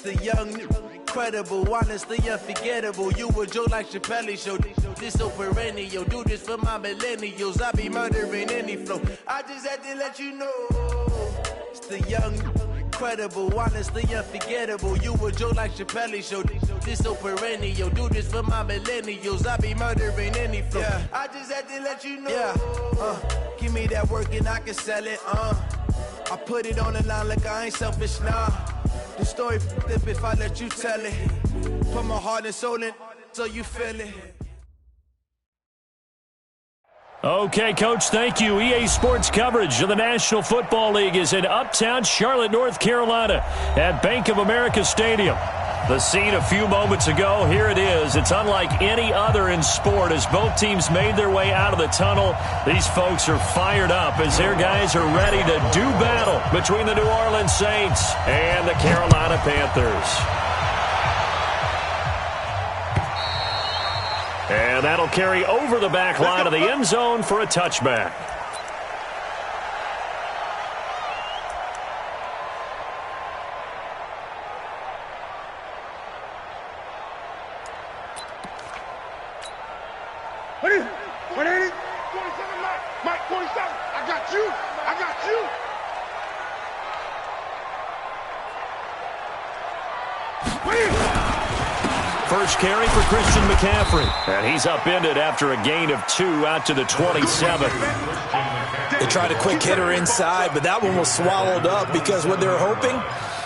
the young, incredible, honestly unforgettable. You a Joe like Chappelle show. This so perennial. Do this for my millennials. I be murdering any flow. I just had to let you know. It's the young, incredible, honestly unforgettable. You a Joe like Chappelle show. This so perennial. Do this for my millennials. I be murdering any flow. Yeah. I just had to let you know. Yeah. Give me that work and I can sell it. I put it on the line like I ain't selfish, nah. The story flip if I let you tell it. Put my heart and soul in so you feel it. Okay, Coach, thank you. EA Sports coverage of the National Football League is in uptown Charlotte, North Carolina at Bank of America Stadium. The scene a few moments ago, here it is. It's unlike any other in sport as both teams made their way out of the tunnel. These folks are fired up as their guys are ready to do battle between the New Orleans Saints and the Carolina Panthers. And that'll carry over the back line of the end zone for a touchback. What is it? 27, Mike, 27. I got you. First carry for Christian McCaffrey. And he's upended after a gain of 2 out to the 27. They tried a quick hitter inside, but that one was swallowed up because what they were hoping,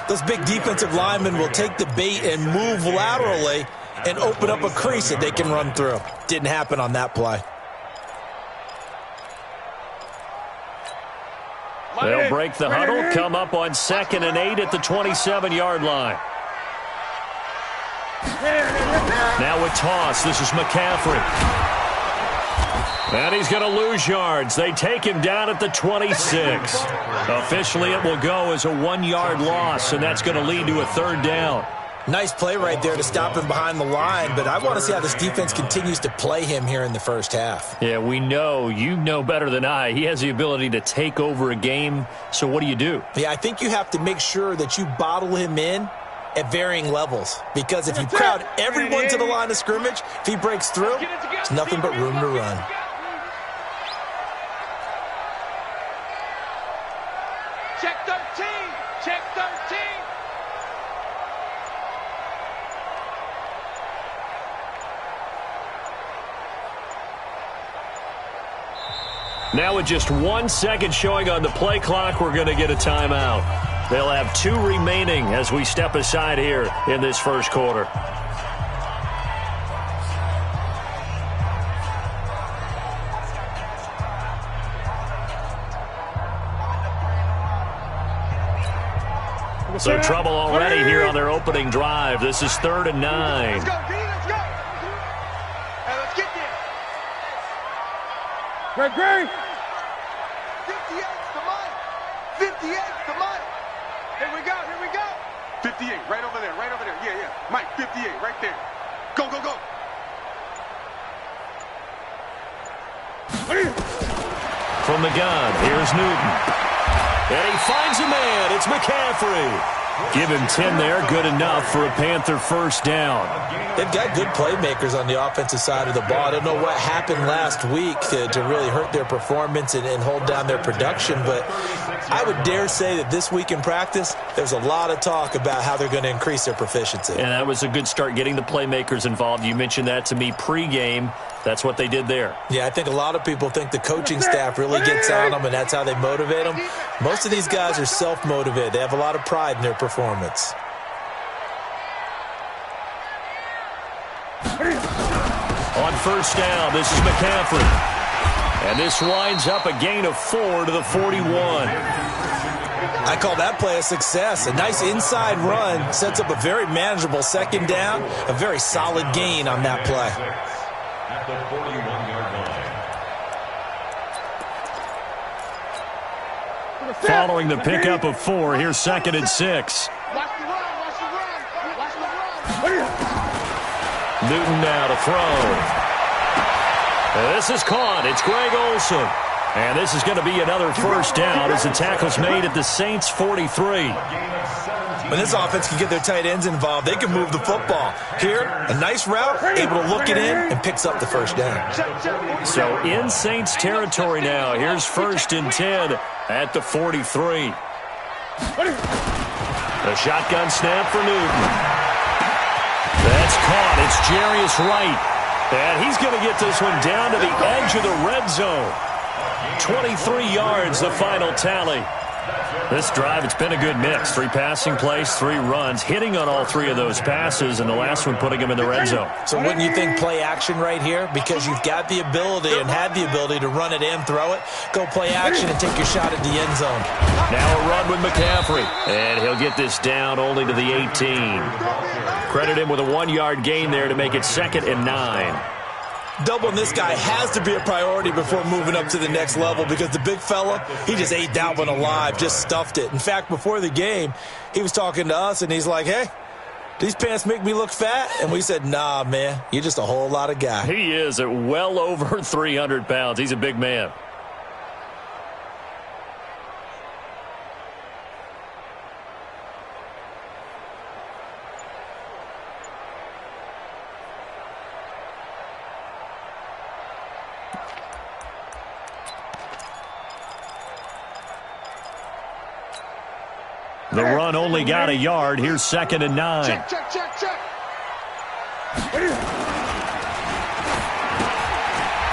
those big defensive linemen will take the bait and move laterally and open up a crease that they can run through. Didn't happen on that play. They'll break the huddle, come up on 2nd and 8 at the 27-yard line. Now a toss. This is McCaffrey. And he's going to lose yards. They take him down at the 26. Officially, it will go as a 1-yard loss, and that's going to lead to a 3rd down. Nice play right there to stop him behind the line, but I want to see how this defense continues to play him here in the first half. Yeah, we know. You know better than I. He has the ability to take over a game, so what do you do? Yeah, I think you have to make sure that you bottle him in at varying levels, because if you crowd everyone to the line of scrimmage, if he breaks through, there's nothing but room to run. Check 13. Check 13. Now with just 1 second showing on the play clock, we're going to get a timeout. They'll have 2 remaining as we step aside here in this first quarter. So trouble already here on their opening drive. This is 3rd and 9. Let's go, D. Let's go. Hey, let's get there. Great. 58 to Mike. 58 to Mike. Here we go. 58, right over there. Yeah. Mike, 58, right there. Go. From the gun, here's Newton. And he finds a man. It's McCaffrey. Give him 10 there. Good enough for a Panther first down. They've got good playmakers on the offensive side of the ball. I don't know what happened last week to really hurt their performance and hold down their production, but I would dare say that this week in practice, there's a lot of talk about how they're going to increase their proficiency. And that was a good start, getting the playmakers involved. You mentioned that to me pregame. That's what they did there. Yeah, I think a lot of people think the coaching staff really gets on them, and that's how they motivate them. Most of these guys are self-motivated. They have a lot of pride in their performance. On first down, this is McCaffrey. And this winds up a gain of 4 to the 41. I call that play a success. A nice inside run sets up a very manageable 2nd down. A very solid gain on that play. At the 41-yard line. Following the pickup of 4, here's 2nd and 6. Watch the run. Newton now to throw. And this is caught. It's Greg Olsen. And this is going to be another first down as the tackle's made at the Saints' 43. When this offense can get their tight ends involved, they can move the football. Here, a nice route, able to look it in, and picks up the first down. So in Saints territory now. Here's 1st and 10 at the 43. The shotgun snap for Newton. That's caught. It's Jarius Wright. And he's going to get this one down to the edge of the red zone. 23 yards, the final tally. This drive, it's been a good mix. 3 passing plays, 3 runs, hitting on all 3 of those passes, and the last one putting him in the red zone. So wouldn't you think play action right here? Because you've got the ability and had the ability to run it and throw it. Go play action and take your shot at the end zone. Now a run with McCaffrey, and he'll get this down only to the 18. Credit him with a 1-yard gain there to make it 2nd and 9. Doubling this guy has to be a priority before moving up to the next level because the big fella, he just ate that one alive, just stuffed it. In fact, before the game, he was talking to us, and he's like, hey, these pants make me look fat? And we said, nah, man, you're just a whole lot of guy. He is at well over 300 pounds. He's a big man. The run only got a yard. Here's 2nd and 9. Check.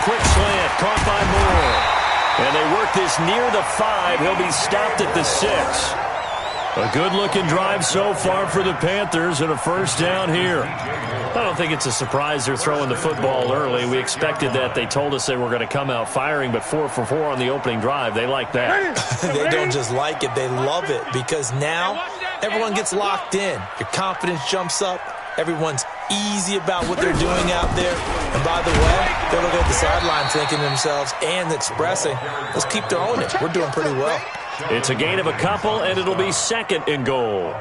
Quick slant, caught by Moore. And they work this near the 5. He'll be stopped at the 6. A good-looking drive so far for the Panthers and a first down here. I don't think it's a surprise they're throwing the football early. We expected that. They told us they were going to come out firing, but 4 for 4 on the opening drive. They like that. They don't just like it, they love it, because now everyone gets locked in. Your confidence jumps up. Everyone's easy about what they're doing out there. And by the way, they're looking at the sideline thinking to themselves and expressing, let's keep throwing it. We're doing pretty well. It's a gain of a couple, and it'll be 2nd and goal.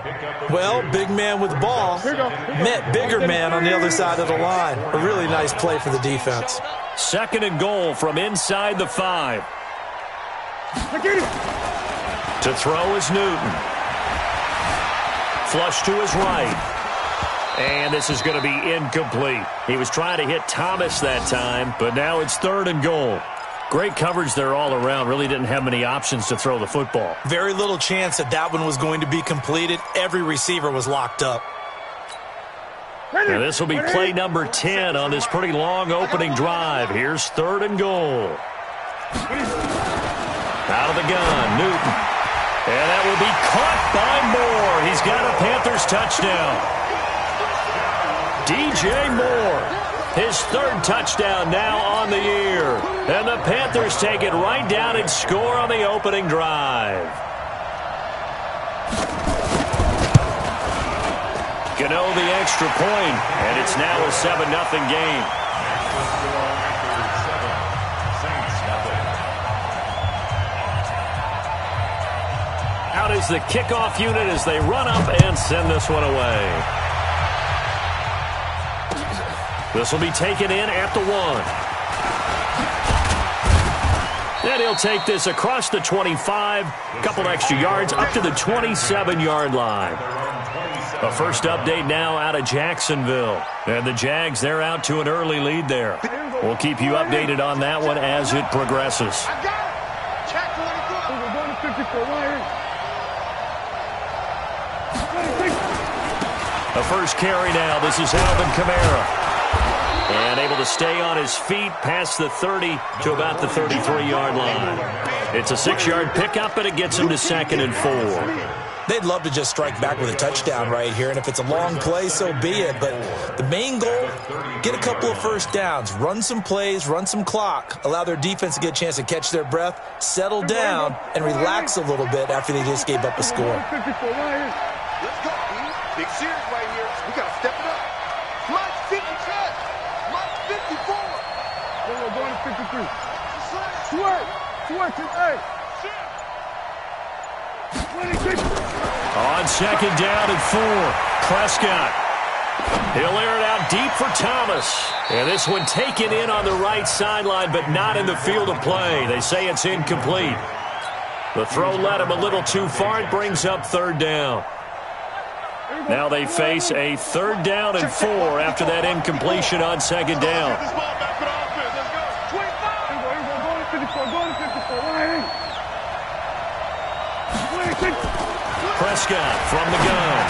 Well, big man with the ball met bigger man on the other side of the line. A really nice play for the defense. 2nd and goal from inside the 5. To throw is Newton. Flush to his right. And this is going to be incomplete. He was trying to hit Thomas that time, but now it's 3rd and goal. Great coverage there all around. Really didn't have many options to throw the football. Very little chance that one was going to be completed. Every receiver was locked up. Now this will be play number 10 on this pretty long opening drive. Here's 3rd and goal. Out of the gun, Newton. And that will be caught by Moore. He's got a Panthers touchdown. DJ Moore. His 3rd touchdown now on the year. And the Panthers take it right down and score on the opening drive. Gano the extra point, and it's now a 7-0 game. Out is the kickoff unit as they run up and send this one away. This will be taken in at the 1. And he'll take this across the 25, a couple extra yards, up to the 27-yard line. A first update now out of Jacksonville. And the Jags, they're out to an early lead there. We'll keep you updated on that one as it progresses. I got it. Check 24. We're going to 54. The first carry now. This is Alvin Kamara. And able to stay on his feet past the 30 to about the 33-yard line. It's a 6-yard pickup, but it gets him to 2nd and 4. They'd love to just strike back with a touchdown right here, and if it's a long play, so be it. But the main goal, get a couple of first downs, run some plays, run some clock, allow their defense to get a chance to catch their breath, settle down, and relax a little bit after they just gave up a score. Let's go, B. Big series right here. We got to step it up. Mike 50 check. Mike 54. We're going to 53. Swear. Hey. On 2nd down and 4, Prescott. He'll air it out deep for Thomas. And this one taken in on the right sideline, but not in the field of play. They say it's incomplete. The throw led him a little too far. It brings up third down. Now they face a 3rd down and 4 after that incompletion on 2nd down. Prescott from the gun.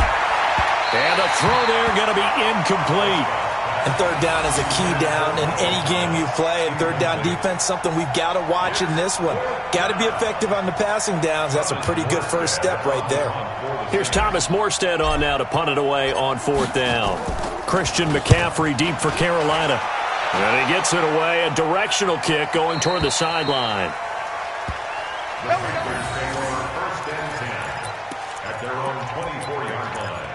And the throw there going to be incomplete. And 3rd down is a key down in any game you play. And 3rd down defense, something we've got to watch in this one. Got to be effective on the passing downs. That's a pretty good first step right there. Here's Thomas Morstead on now to punt it away on 4th down. Christian McCaffrey deep for Carolina. And he gets it away. A directional kick going toward the sideline. The Panthers score 1st and 10 at their own 24-yard line.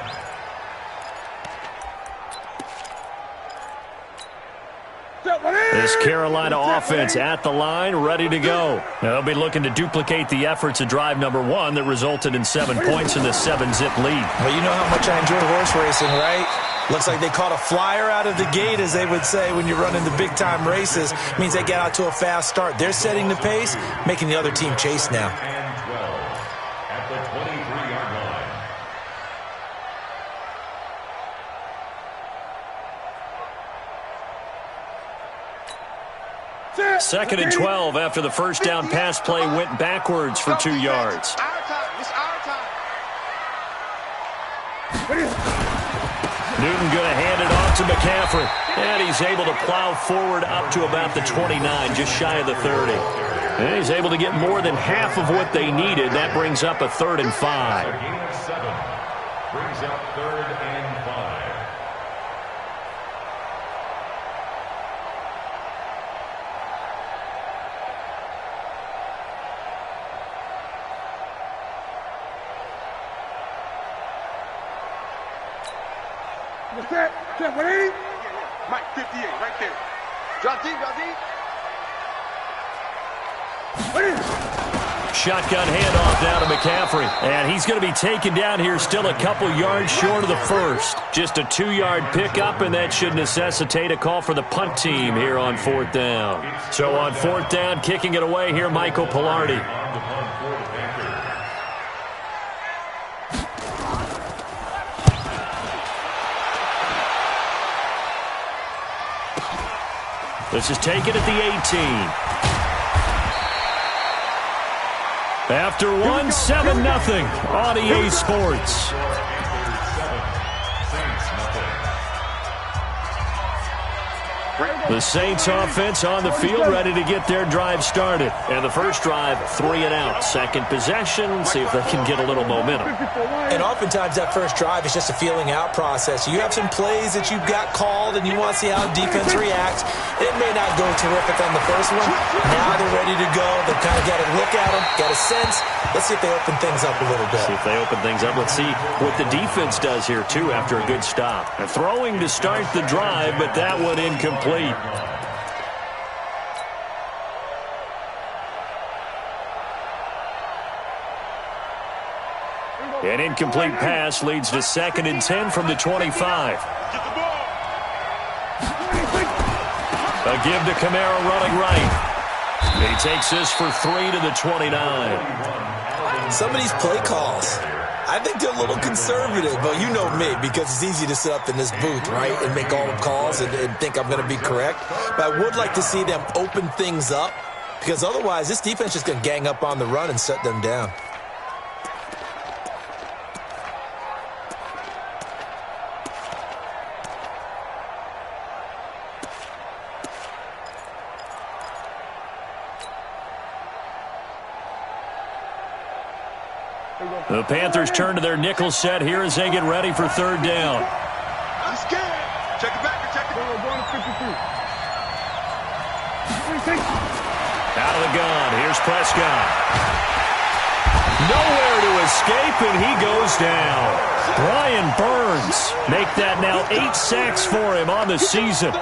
This Carolina offense at the line, ready to go. They'll be looking to duplicate the efforts of drive number 1 that resulted in 7 points in the 7-zip lead. Well, you know how much I enjoy horse racing, right? Looks like they caught a flyer out of the gate, as they would say when you're running the big-time races. It means they get out to a fast start. They're setting the pace, making the other team chase now. And 12 at the 23-yard line. 2nd and 12 after the first down pass play went backwards for 2 yards. Newton going to hand it off to McCaffrey. And he's able to plow forward up to about the 29, just shy of the 30. And he's able to get more than half of what they needed. That brings up a 3rd and 5. A gain of 7 brings up 3rd and 5. Set, 180. Mike, 58, right there. Drop deep, drop deep. Shotgun handoff down to McCaffrey. And he's going to be taken down here still a couple yards short of the first. Just a 2-yard pickup, and that should necessitate a call for the punt team here on 4th down. So on 4th down, kicking it away here, Michael Pilardi. This is taken at the 18. After 1, 7-0 on EA Sports. The Saints offense on the field, ready to get their drive started. And the first drive, 3 and out. Second possession, see if they can get a little momentum. And oftentimes that first drive is just a feeling out process. You have some plays that you've got called and you want to see how defense reacts. It may not go terrific on the first one. Now they're ready to go. They've kind of got to look at them, got a sense. Let's see if they open things up a little bit. See if they open things up. Let's see what the defense does here, too, after a good stop. Throwing to start the drive, but that one incomplete. An incomplete pass leads to 2nd and 10 from the 25. A give to Kamara running right. He takes this for 3 to the 29. Some of these play calls, I think they're a little conservative, but you know me, because it's easy to sit up in this booth, right, and make all the calls and think I'm going to be correct. But I would like to see them open things up, because otherwise this defense is just going to gang up on the run and shut them down. The Panthers turn to their nickel set here as they get ready for 3rd down. I'm scared. Check it back. Check it. Going to 53. Out of the gun. Here's Prescott. Nowhere to escape, and he goes down. Brian Burns make that now 8 sacks for him on the season.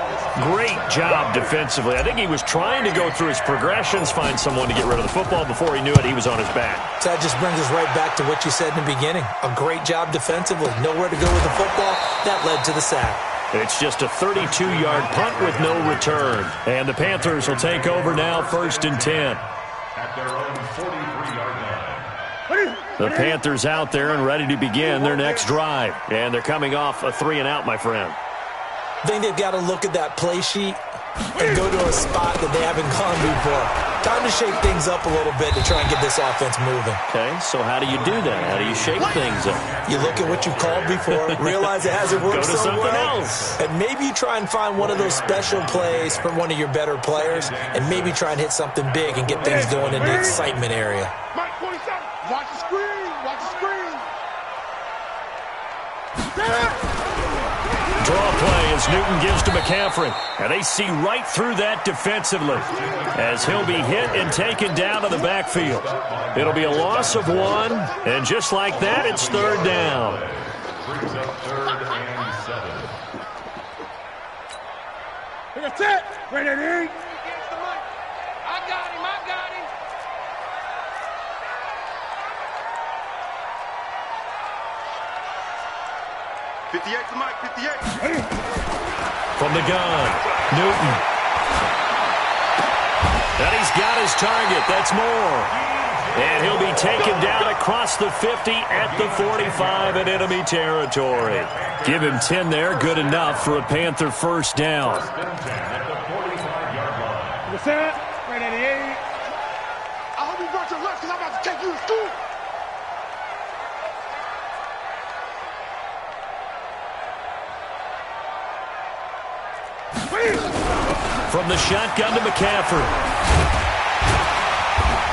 Great job defensively. I think he was trying to go through his progressions, find someone to get rid of the football. Before he knew it, he was on his back. So that just brings us right back to what you said in the beginning. A great job defensively. Nowhere to go with the football. That led to the sack. It's just a 32-yard punt with no return. And the Panthers will take over now, 1st and 10. At their own 43-yard line. The Panthers out there and ready to begin their next drive. And they're coming off a 3-and-out, my friend. I think they've got to look at that play sheet and go to a spot that they haven't gone before. Time to shake things up a little bit to try and get this offense moving. Okay, so how do you do that? How do you shake things up? You look at what you called before, realize it hasn't worked Go to so something well, else. and maybe you try and find one of those special plays from one of your better players, and maybe try and hit something big and get things going in the excitement area. Mike 47. Watch the screen. Watch the screen. Draw play as Newton gives to McCaffrey. And they see right through that defensively as he'll be hit and taken down to the backfield. It'll be a loss of 1, and just like that, it's 3rd down. Brings up 3rd and 7. That's it. Right at 8. I got him. I got him. To Mike, 58. From the gun, Newton. And he's got his target. That's more. And he'll be taken down across the 50 at the 45 in enemy territory. Give him 10 there. Good enough for a Panther 1st down. What's that? Right at 88. I hope you brought your lunch because I'm about to take you to school. From the shotgun to McCaffrey.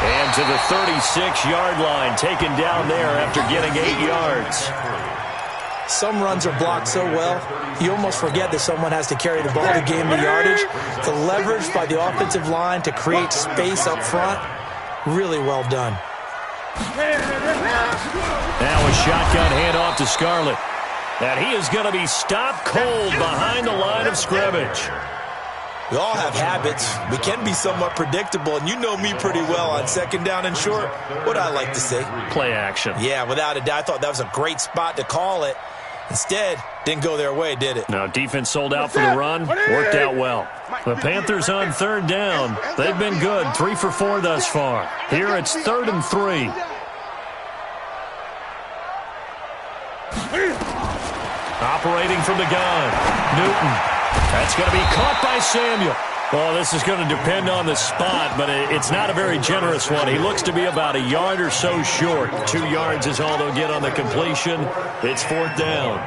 And to the 36-yard line, taken down there after getting 8 yards. Some runs are blocked so well, you almost forget that someone has to carry the ball to gain the yardage. The leverage by the offensive line to create space up front, really well done. Now a shotgun handoff to Scarlett. And he is going to be stopped cold behind the line of scrimmage. We all have habits. We can be somewhat predictable, and you know me pretty well on 2nd down and short. What I like to say? Play action. Yeah, without a doubt. I thought that was a great spot to call it. Instead, didn't go their way, did it? No, defense sold out for the run. Worked out well. The Panthers on 3rd down. They've been good. 3 for 4 thus far. Here it's 3rd and 3. Operating from the gun. Newton. That's going to be caught by Samuel. Well, this is going to depend on the spot, but it's not a very generous one. He looks to be about a yard or so short. 2 yards is all they'll get on the completion. It's 4th down.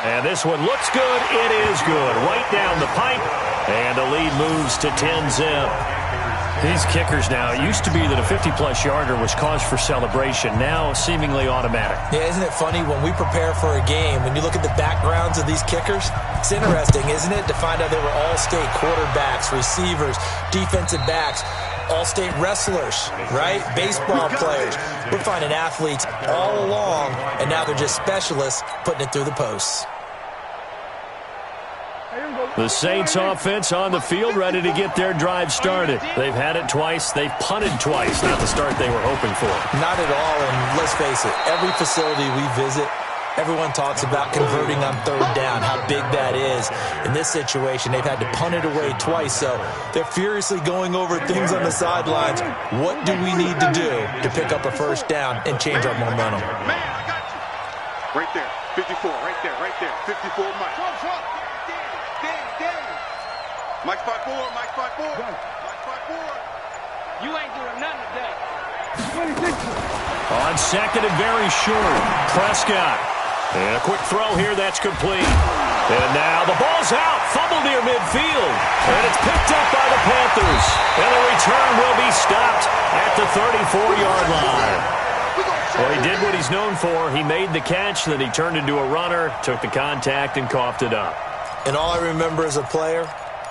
And this one looks good. It is good. Right down the pipe. And the lead moves to 10-zip. These kickers now, it used to be that a 50-plus yarder was cause for celebration. Now, seemingly automatic. Yeah, isn't it funny? When we prepare for a game, when you look at the backgrounds of these kickers, it's interesting, isn't it, to find out they were all-state quarterbacks, receivers, defensive backs, all-state wrestlers, right? Baseball players. We're finding athletes all along, and now they're just specialists putting it through the posts. The Saints offense on the field, ready to get their drive started. They've had it twice. They've punted twice. Not the start they were hoping for. Not at all, and let's face it, every facility we visit, everyone talks about converting on 3rd down, how big that is. In this situation, they've had to punt it away twice, so they're furiously going over things on the sidelines. What do we need to do to pick up a 1st down and change our momentum? Man, I got you. Right there. 54. Right there. Right there. 54, Mike. Mike's 5'4", Mike's 5'4", Mike's 5'4". You ain't doing nothing today. On 2nd and very short, Prescott. And a quick throw here, that's complete. And now the ball's out, fumbled near midfield. And it's picked up by the Panthers. And the return will be stopped at the 34-yard line. Well, he did what he's known for. He made the catch, then he turned into a runner, took the contact, and coughed it up. And all I remember as a player,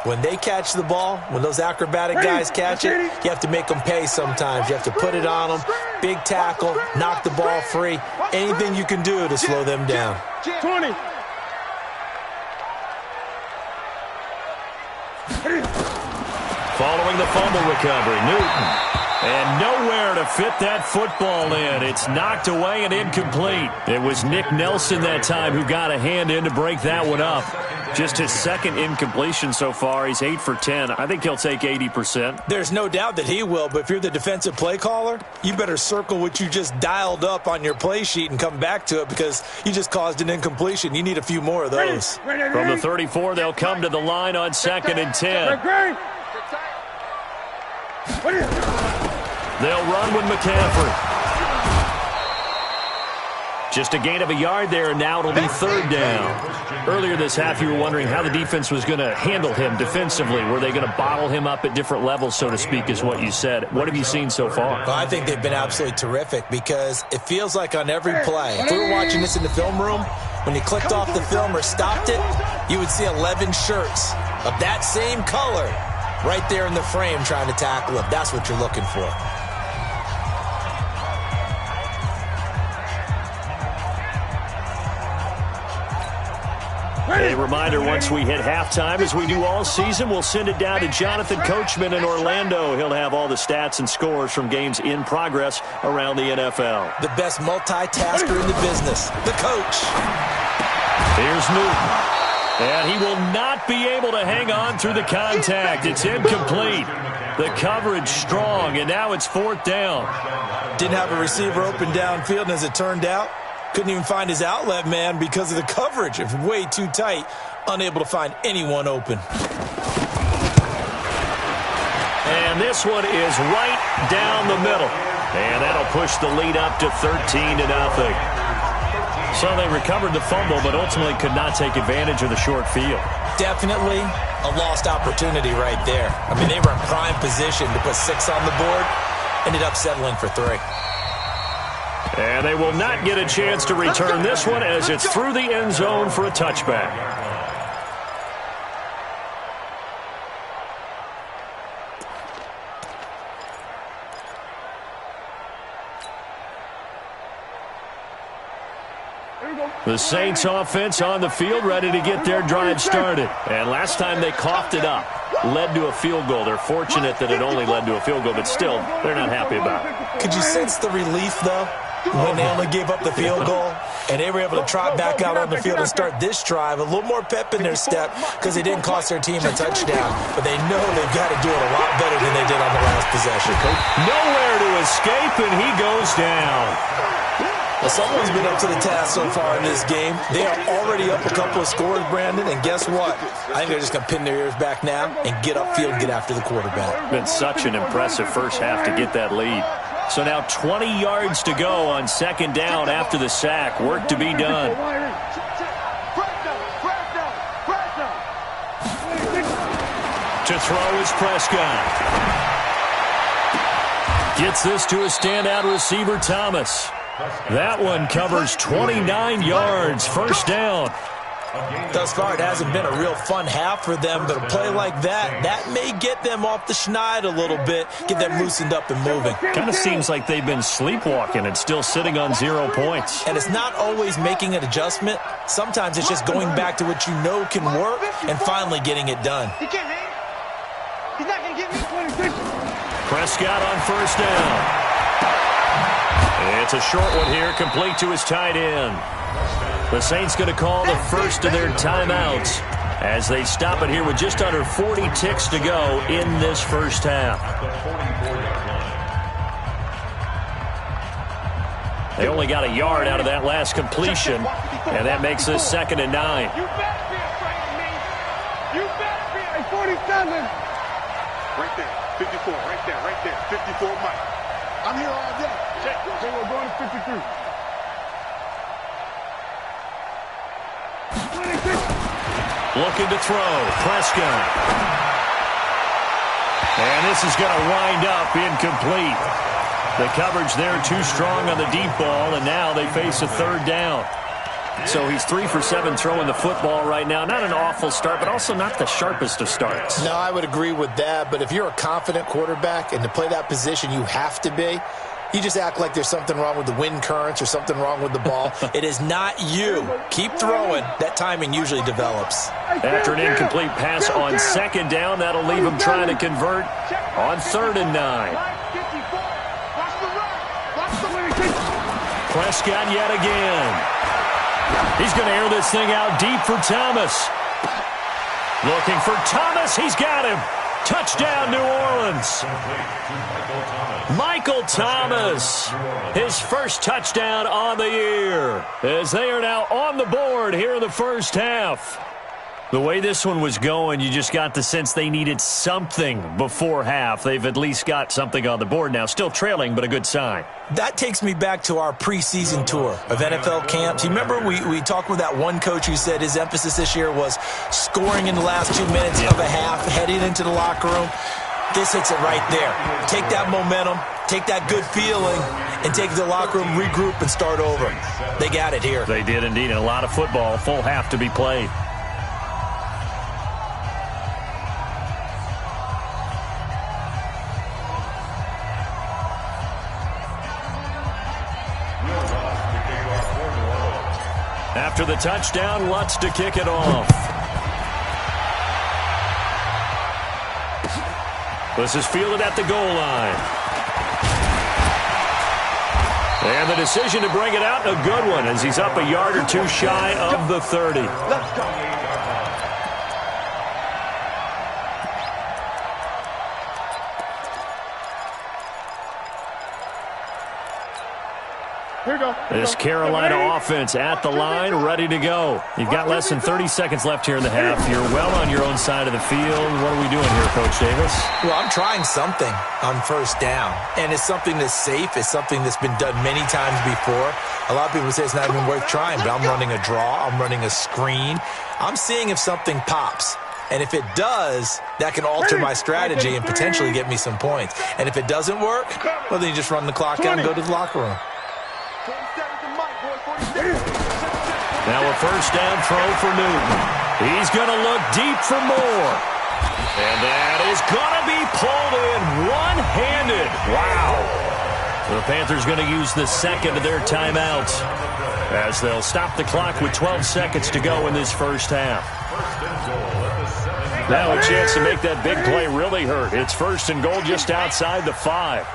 when they catch the ball, when those acrobatic guys catch it, you have to make them pay sometimes. You have to put it on them, big tackle, knock the ball free, anything you can do to slow them down. 20. Following the fumble recovery, Newton. And nowhere to fit that football in. It's knocked away and incomplete. It was Nick Nelson that time who got a hand in to break that one up. Just his second incompletion so far. He's 8 for 10. I think he'll take 80%. There's no doubt that he will, but if you're the defensive play caller, you better circle what you just dialed up on your play sheet and come back to it because you just caused an incompletion. You need a few more of those. From the 34, they'll come to the line on 2nd and 10. They'll run with McCaffrey. Just a gain of a yard there, and now it'll be 3rd down. Earlier this half, you were wondering how the defense was going to handle him defensively. Were they going to bottle him up at different levels, so to speak, is what you said. What have you seen so far? Well, I think they've been absolutely terrific because it feels like on every play, if we were watching this in the film room, when you clicked off the film or stopped it, you would see 11 shirts of that same color right there in the frame trying to tackle him. That's what you're looking for. A reminder, once we hit halftime, as we do all season, we'll send it down to Jonathan Coachman in Orlando. He'll have all the stats and scores from games in progress around the NFL. The best multitasker in the business, the coach. Here's Newton. And he will not be able to hang on through the contact. It's incomplete. The coverage strong, and now it's 4th down. Didn't have a receiver open downfield, and as it turned out, couldn't even find his outlet man because of the coverage. It's way too tight, unable to find anyone open. And this one is right down the middle. And that'll push the lead up to 13-0. So they recovered the fumble, but ultimately could not take advantage of the short field. Definitely a lost opportunity right there. I mean, they were in prime position to put 6 on the board, ended up settling for 3. And they will not get a chance to return this one as it's through the end zone for a touchback. The Saints offense on the field, ready to get their drive started. And last time they coughed it up, led to a field goal. They're fortunate that it only led to a field goal, but still, they're not happy about it. Could you sense the relief, though, when they only gave up the field goal and they were able to trot back out on the field and start this drive? A little more pep in their step because it didn't cost their team a touchdown, but they know they've got to do it a lot better than they did on the last possession. Nowhere to escape, and he goes down. Well, someone's been up to the task so far in this game. They are already up a couple of scores, Brandon, and guess what? I think they're just going to pin their ears back now and get upfield and get after the quarterback. Been such an impressive first half to get that lead. So now 20 yards to go on 2nd down after the sack. Work to be done. To throw is Prescott. Gets this to a standout receiver, Thomas. That one covers 29 yards, 1st down. Thus far, it hasn't been a real fun half for them, but a play like that may get them off the schneid a little bit, get them loosened up and moving. Kind of seems like they've been sleepwalking and still sitting on 0 points. And it's not always making an adjustment. Sometimes it's just going back to what you know can work and finally getting it done. He can't hang. He's not going to get me. Prescott on 1st down. It's a short one here, complete to his tight end. The Saints going to call the first of their timeouts as they stop it here with just under 40 ticks to go in this first half. They only got a yard out of that last completion, and that makes this 2nd and 9. You better be afraid of me. You better be a 47. Right there, 54, right there, 54 Mike. I'm here all day. Check. Okay, we're going to 53. 26. Looking to throw, Prescott. And this is going to wind up incomplete. The coverage there too strong on the deep ball, and now they face a 3rd down. So he's 3 for 7 throwing the football right now. Not an awful start, but also not the sharpest of starts. No, I would agree with that. But if you're a confident quarterback and to play that position, you have to be. You just act like there's something wrong with the wind currents or something wrong with the ball. It is not you. Keep throwing. That timing usually develops. After an incomplete pass on second down, that'll leave him trying to convert on 3rd and 9. Prescott yet again. He's going to air this thing out deep for Thomas. Looking for Thomas. He's got him. Touchdown, New Orleans. Michael Thomas, his first touchdown on the year, as they are now on the board here in the first half. The way this one was going, you just got the sense they needed something before half. They've at least got something on the board now. Still trailing, but a good sign. That takes me back to our preseason tour of NFL camps. You remember we talked with that one coach who said his emphasis this year was scoring in the last 2 minutes of a half, heading into the locker room. This hits it right there. Take that momentum, take that good feeling, and take the locker room, regroup, and start over. They got it here. They did indeed, and a lot of football, full half to be played. After the touchdown, Lutz to kick it off. This is fielded at the goal line. And the decision to bring it out, a good one, as he's up a yard or two shy of the 30. Let's go. This Carolina offense at the line, ready to go. You've got less than 30 seconds left here in the half. You're well on your own side of the field. What are we doing here, Coach Davis? Well, I'm trying something on first down, and it's something that's safe. It's something that's been done many times before. A lot of people say it's not even worth trying, but I'm running a draw. I'm running a screen. I'm seeing if something pops. And if it does, that can alter my strategy and potentially get me some points. And if it doesn't work, well, then you just run the clock out and go to the locker room. Now a first down throw for Newton. He's going to look deep for more. And that is going to be pulled in one-handed. Wow. The Panthers going to use the second of their timeouts as they'll stop the clock with 12 seconds to go in this first half. Now a chance to make that big play really hurt. It's 1st and goal just outside the 5.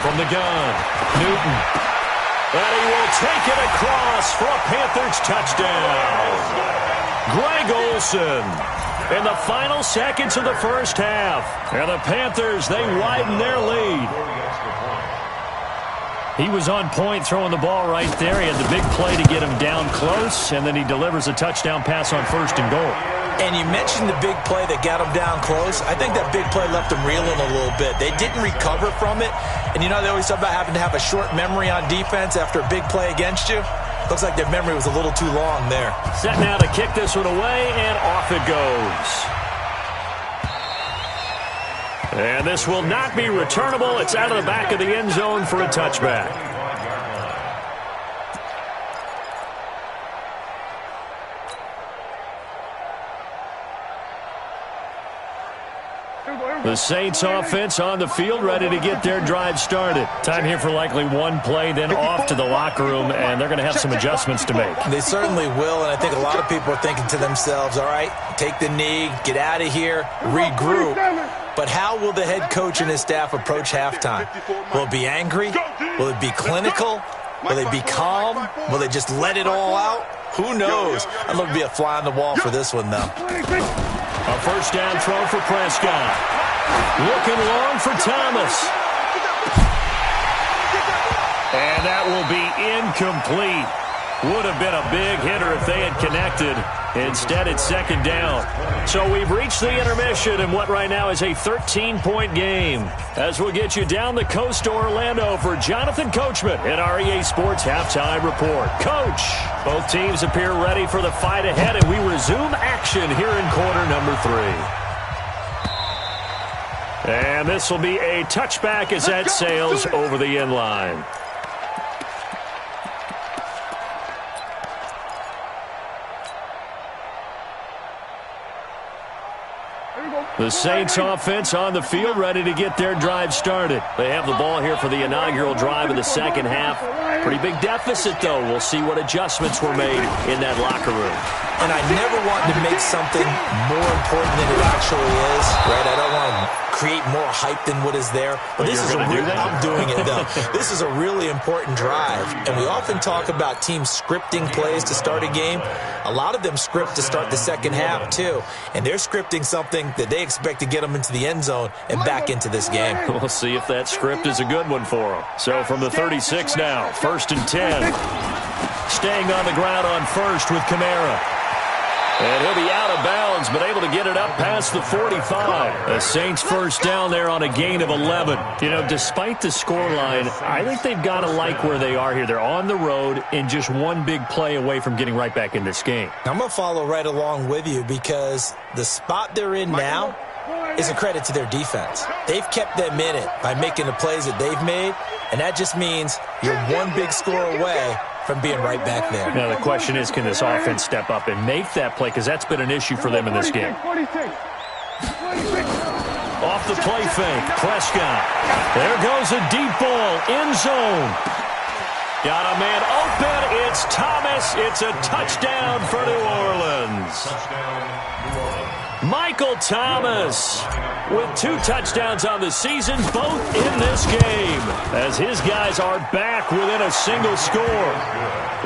From the gun, Newton. And he will take it across for a Panthers touchdown. Greg Olsen in the final seconds of the first half. And the Panthers, they widen their lead. He was on point throwing the ball right there. He had the big play to get him down close, and then he delivers a touchdown pass on 1st and goal. And you mentioned the big play that got him down close. I think that big play left him reeling a little bit. They didn't recover from it. And you know they always talk about having to have a short memory on defense after a big play against you. Looks like their memory was a little too long there. Set now to kick this one away, and off it goes. And this will not be returnable. It's out of the back of the end zone for a touchback. The Saints offense on the field, ready to get their drive started. Time here for likely one play, then off to the locker room, and they're going to have some adjustments to make. They certainly will, and I think a lot of people are thinking to themselves, all right, take the knee, get out of here, regroup. But how will the head coach and his staff approach halftime? Will it be angry? Will it be clinical? Will they be calm? Will they just let it all out? Who knows? I'd love to be a fly on the wall for this one, though. A first down throw for Prescott. Looking long for Thomas. And that will be incomplete. Would have been a big hitter if they had connected. Instead, it's 2nd down. So we've reached the intermission in what right now is a 13-point game. As we'll get you down the coast to Orlando for Jonathan Coachman in our EA Sports Halftime Report. Coach, both teams appear ready for the fight ahead, and we resume action here in quarter number 3. And this will be a touchback as that sails over the end line. The Saints offense on the field, ready to get their drive started. They have the ball here for the inaugural drive in the second half. Pretty big deficit, though. We'll see what adjustments were made in that locker room. And I never want to make something more important than it actually is, right? I don't want to create more hype than what is there. But this is I'm doing it, though. This is a really important drive. And we often talk about teams scripting plays to start a game. A lot of them script to start the second half, too. And they're scripting something that they expect to get them into the end zone and back into this game. We'll see if that script is a good one for them. So from the 36 now, 1st and 10. Staying on the ground on first with Kamara. And he'll be out of bounds, but able to get it up past the 45. The Saints first down there on a gain of 11. You know, despite the scoreline, I think they've got to like where they are here. They're on the road and just one big play away from getting right back in this game. I'm going to follow right along with you because the spot they're in now is a credit to their defense. They've kept them in it by making the plays that they've made, and that just means you're one big score away from being right back there. Now, the question is, can this offense step up and make that play? Because that's been an issue for them in this game. Off the play fake, Prescott. There goes a deep ball, end zone. Got a man open. It's Thomas. It's a touchdown for New Orleans. Michael Thomas with 2 touchdowns on the season, both in this game, as his guys are back within a single score.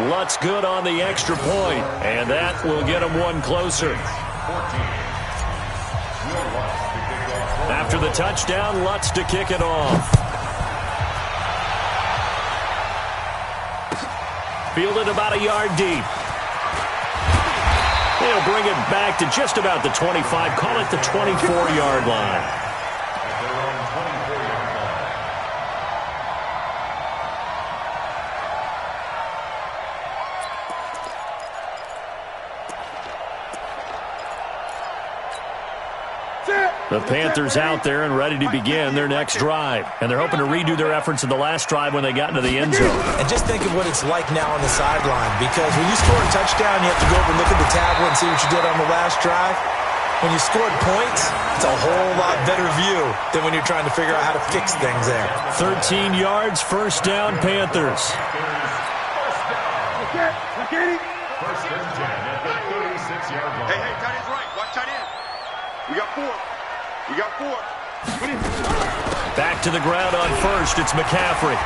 Lutz good on the extra point, and that will get him one closer. After the touchdown, Lutz to kick it off. Fielded about a yard deep. They'll bring it back to just about the 25. Call it the 24-yard line. The Panthers out there and ready to begin their next drive. And they're hoping to redo their efforts in the last drive when they got into the end zone. And just think of what it's like now on the sideline, because when you score a touchdown, you have to go over and look at the tablet and see what you did on the last drive. When you scored points, it's a whole lot better view than when you're trying to figure out how to fix things there. 13 yards, first down, Panthers. First and 10 at the 36-yard line. Hey, tight end's right. Watch tight end. We got 4. We got 4. Back to the ground on first. It's McCaffrey.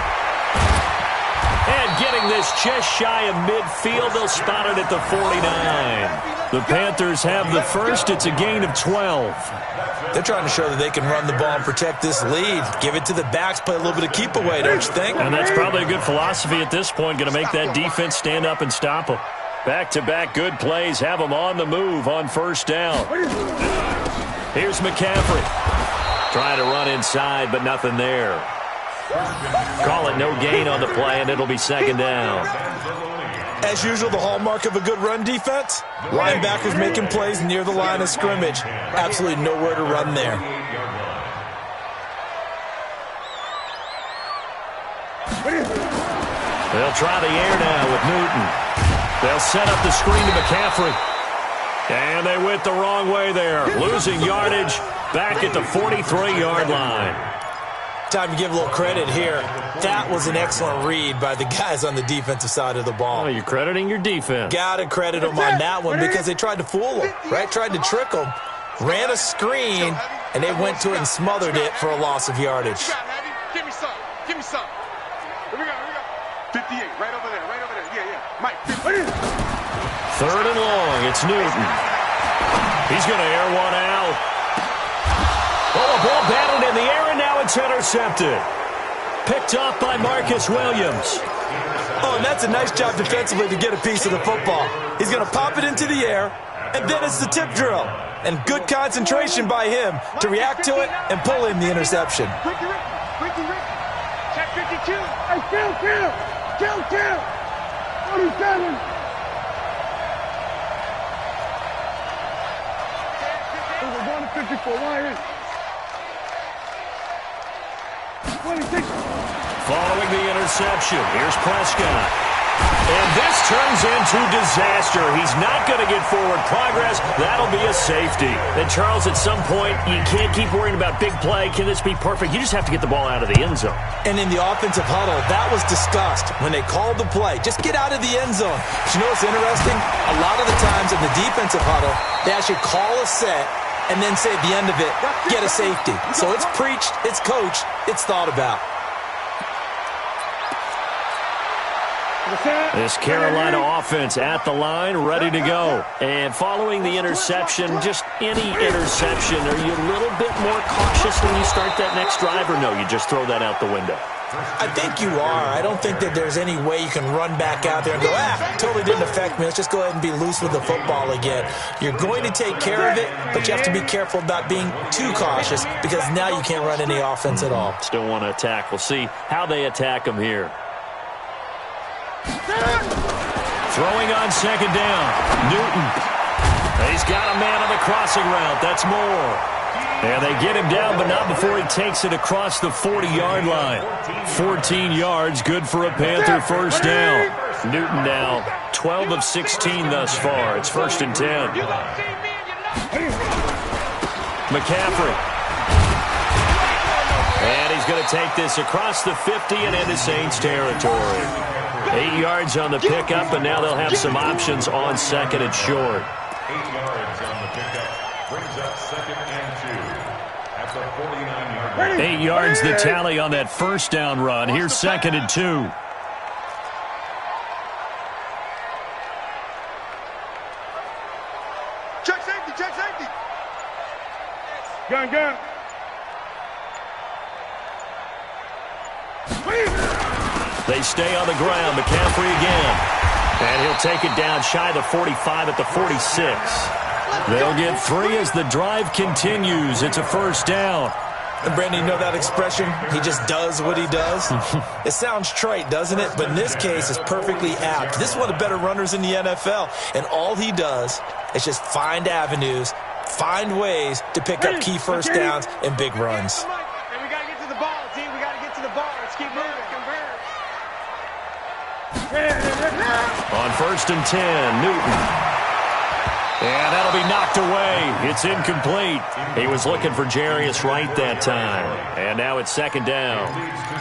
And getting this just shy of midfield. They'll spot it at the 49. The Panthers have the first. It's a gain of 12. They're trying to show that they can run the ball and protect this lead. Give it to the backs, play a little bit of keep away, don't you think? And that's probably a good philosophy at this point. Going to make that defense stand up and stop them. Back-to-back good plays have them on the move on first down. Here's McCaffrey. Trying to run inside, but nothing there. Call it no gain on the play, and it'll be second down. As usual, the hallmark of a good run defense, linebackers making plays near the line of scrimmage. Absolutely nowhere to run there. They'll try the air now with Newton. They'll set up the screen to McCaffrey. And they went the wrong way there. Losing yardage back at the 43-yard line. Time to give a little credit here. That was an excellent read by the guys on the defensive side of the ball. Oh, you're crediting your defense. Got to credit them on that one because they tried to fool them, right? Tried to trick them. Ran a screen, and they went to it and smothered it for a loss of yardage. Give me some. Give me some. Here we go. 58, right over there. Yeah. Mike, 58. Third and long. It's Newton. He's going to air one out. Oh, a ball batted in the air, and now it's intercepted. Picked off by Marcus Williams. Oh, and that's a nice job defensively to get a piece of the football. He's going to pop it into the air, and then it's the tip drill. And good concentration by him to react to it and pull in the interception. Ricky. Check 52. Hey, kill. 47. We're going to 54. Why is? Following the interception, here's Prescott. And this turns into disaster. He's not going to get forward progress. That'll be a safety. And, Charles, at some point, you can't keep worrying about big play. Can this be perfect? You just have to get the ball out of the end zone. And in the offensive huddle, that was discussed when they called the play. Just get out of the end zone. But you know what's interesting? A lot of the times in the defensive huddle, they actually call a set and then say at the end of it, get a safety. So it's preached, it's coached, it's thought about. This Carolina offense at the line, ready to go. And following the interception, just any interception, are you a little bit more cautious when you start that next drive, or no, you just throw that out the window? I think you are. I don't think that there's any way you can run back out there and go, totally didn't affect me. Let's just go ahead and be loose with the football again. You're going to take care of it, but you have to be careful about being too cautious because now you can't run any offense at all. Still want to attack. We'll see how they attack them here. Throwing on second down. Newton. He's got a man on the crossing route. That's Moore. And they get him down, but not before he takes it across the 40-yard line. 14 yards, good for a Panther first down. Newton now 12 of 16 thus far. It's 1st and 10. McCaffrey. And he's going to take this across the 50 and into Saints territory. 8 yards on the pickup, and now they'll have some options on second and short. 8 yards on the pickup. Brings up 2nd and 2 at the 49-yard line. 8 yards the tally on that first down run. Here's 2nd and 2. Check safety, check safety. Gun. They stay on the ground. McCaffrey again. And he'll take it down shy of the 45 at the 46. They'll get 3 as the drive continues. It's a first down. And Brandon, you know that expression? He just does what he does? It sounds trite, doesn't it? But in this case, it's perfectly apt. This is one of the better runners in the NFL. And all he does is just find avenues, find ways to pick up key first downs and big runs. And we got to get to the ball, team. We got to get to the ball. Let's keep moving. On 1st and 10, Newton. And that'll be knocked away. It's incomplete. He was looking for Jarius Wright that time. And now it's 2nd down.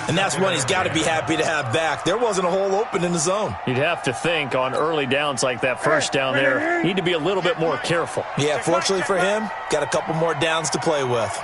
And that's one he's got to be happy to have back. There wasn't a hole open in the zone. You'd have to think on early downs like that first down there, need to be a little bit more careful. Yeah, fortunately for him, got a couple more downs to play with.